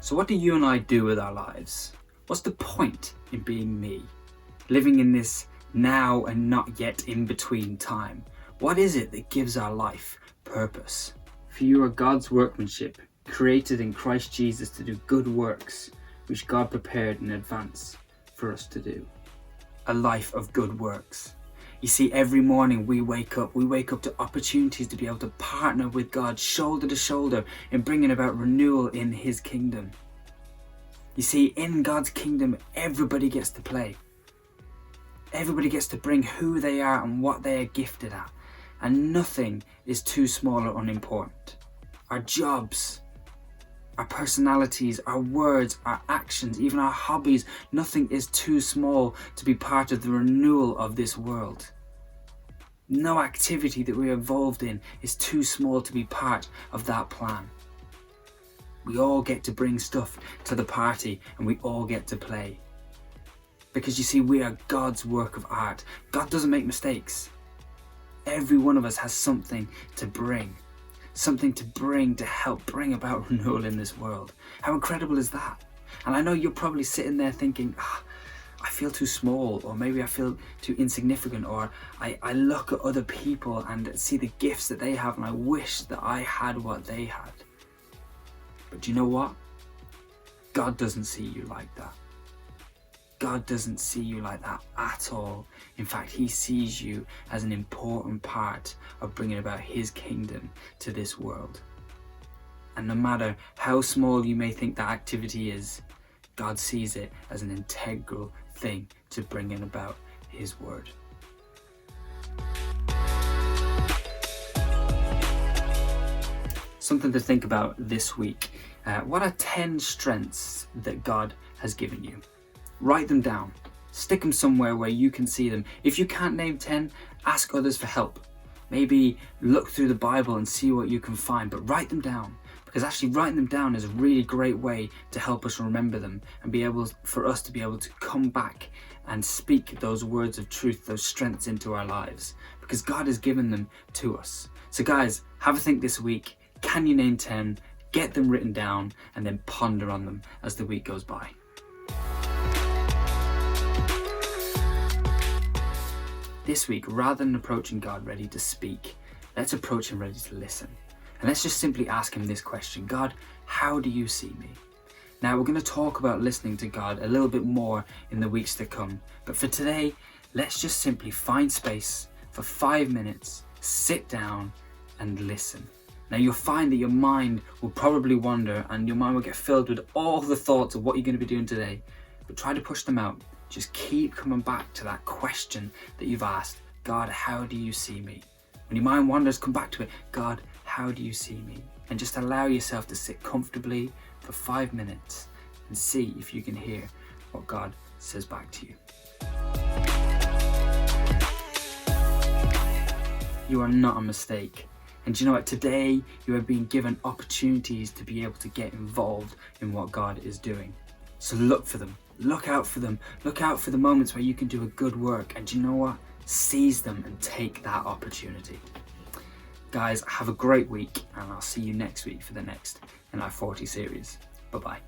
So what do you and I do with our lives? What's the point in being me? Living in this now and not yet in between time. What is it that gives our life purpose? For you are God's workmanship, created in Christ Jesus to do good works, which God prepared in advance for us to do. A life of good works. You see, every morning we wake up to opportunities to be able to partner with God shoulder to shoulder in bringing about renewal in His kingdom. You see, in God's kingdom, everybody gets to play. Everybody gets to bring who they are and what they are gifted at. And nothing is too small or unimportant. Our jobs, our personalities, our words, our actions, even our hobbies, nothing is too small to be part of the renewal of this world. No activity that we're involved in is too small to be part of that plan. We all get to bring stuff to the party and we all get to play. Because you see, we are God's work of art. God doesn't make mistakes. Every one of us has something to bring. Something to bring to help bring about renewal in this world. How incredible is that? And I know you're probably sitting there thinking, I feel too small, or maybe I feel too insignificant, or I look at other people and see the gifts that they have and I wish that I had what they had. But do you know what? God doesn't see you like that. God doesn't see you like that at all. In fact, He sees you as an important part of bringing about His kingdom to this world. And no matter how small you may think that activity is, God sees it as an integral thing to bringing about His word. Something to think about this week. What are 10 strengths that God has given you? Write them down. Stick them somewhere where you can see them. If you can't name 10, ask others for help. Maybe look through the Bible and see what you can find, but write them down. Because actually writing them down is a really great way to help us remember them and for us to be able to come back and speak those words of truth, those strengths into our lives. Because God has given them to us. So guys, have a think this week. Can you name 10? Get them written down and then ponder on them as the week goes by. This week, rather than approaching God ready to speak, let's approach Him ready to listen. And let's just simply ask Him this question: God, how do you see me? Now, we're going to talk about listening to God a little bit more in the weeks to come. But for today, let's just simply find space for 5 minutes, sit down and listen. Now, you'll find that your mind will probably wander and your mind will get filled with all the thoughts of what you're going to be doing today. But try to push them out. Just keep coming back to that question that you've asked. God, how do you see me? When your mind wanders, come back to it. God, how do you see me? And just allow yourself to sit comfortably for 5 minutes and see if you can hear what God says back to you. You are not a mistake. And do you know what? Today, you are being given opportunities to be able to get involved in what God is doing. So look for them. Look out for them. Look out for the moments where you can do a good work. And do you know what? Seize them and take that opportunity. Guys, have a great week, and I'll see you next week for the next NI40 series. Bye-bye.